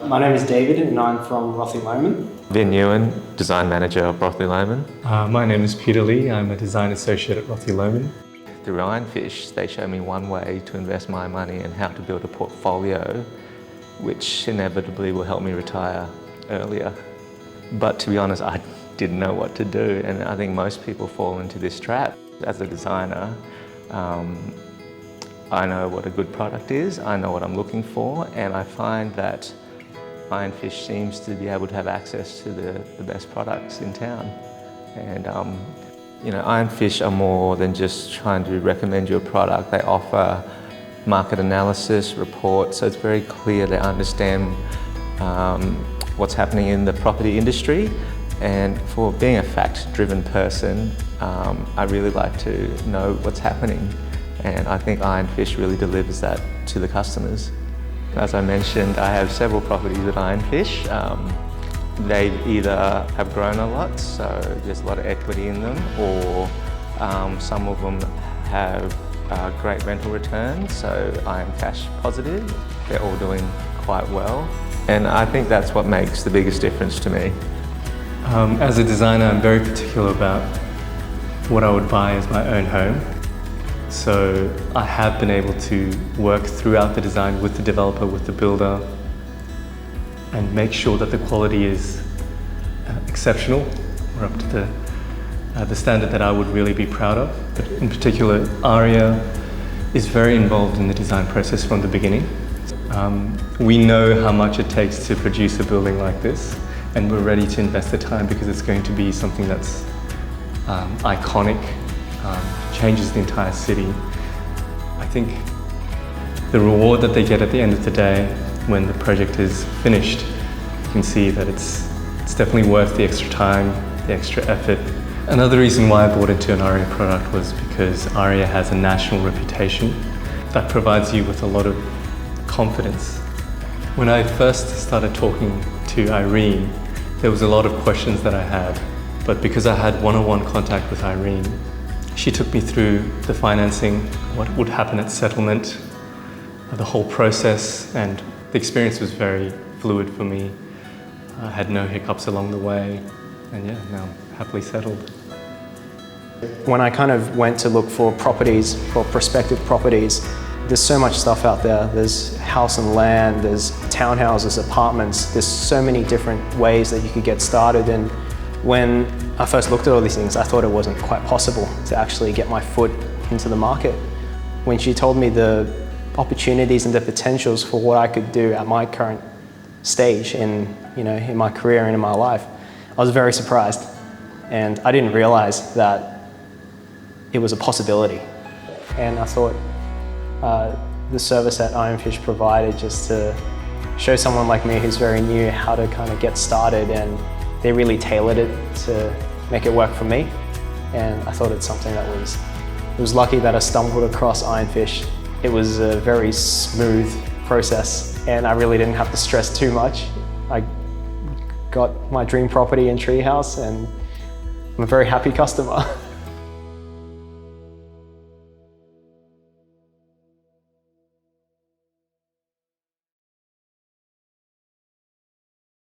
My name is David and I'm from Rothelowman. Vin Ewan, Design Manager of Rothelowman. My name is Peter Lee. I'm a Design Associate at Rothelowman. Through Ironfish, they showed me one way to invest my money and how to build a portfolio which inevitably will help me retire earlier. But to be honest, I didn't know what to do, and I think most people fall into this trap. As a designer, I know what a good product is, I know what I'm looking for, and I find that Ironfish seems to be able to have access to the best products in town. And Ironfish are more than just trying to recommend you a product. They offer market analysis, reports, so it's very clear they understand what's happening in the property industry. And for being a fact-driven person, I really like to know what's happening. And I think Ironfish really delivers that to the customers. As I mentioned, I have several properties at Ironfish. They either have grown a lot, so there's a lot of equity in them, or some of them have great rental returns, so I am cash positive. They're all doing quite well. And I think that's what makes the biggest difference to me. As a designer, I'm very particular about what I would buy as my own home. So I have been able to work throughout the design with the developer, with the builder, and make sure that the quality is exceptional, or up to the standard that I would really be proud of. But in particular, Aria is very involved in the design process from the beginning. We know how much it takes to produce a building like this, and we're ready to invest the time because it's going to be something that's iconic, changes the entire city. I think the reward that they get at the end of the day when the project is finished, you can see that it's definitely worth the extra time, the extra effort. Another reason why I bought into an Aria product was because Aria has a national reputation that provides you with a lot of confidence. When I first started talking to Irene, there was a lot of questions that I had, but because I had one-on-one contact with Irene, she took me through the financing, what would happen at settlement, the whole process, and the experience was very fluid for me. I had no hiccups along the way, and yeah, now I'm happily settled. When I kind of went to look for properties, for prospective properties, there's so much stuff out there. There's house and land, there's townhouses, apartments, there's so many different ways that you could get started. And when I first looked at all these things, I thought it wasn't quite possible to actually get my foot into the market. When she told me the opportunities and the potentials for what I could do at my current stage in my career and in my life, I was very surprised. And I didn't realize that it was a possibility. And I thought the service that Ironfish provided just to show someone like me who's very new how to kind of get started, and they really tailored it to make it work for me. And I thought it's something that it was lucky that I stumbled across Ironfish. It was a very smooth process and I really didn't have to stress too much. I got my dream property in Treehouse and I'm a very happy customer.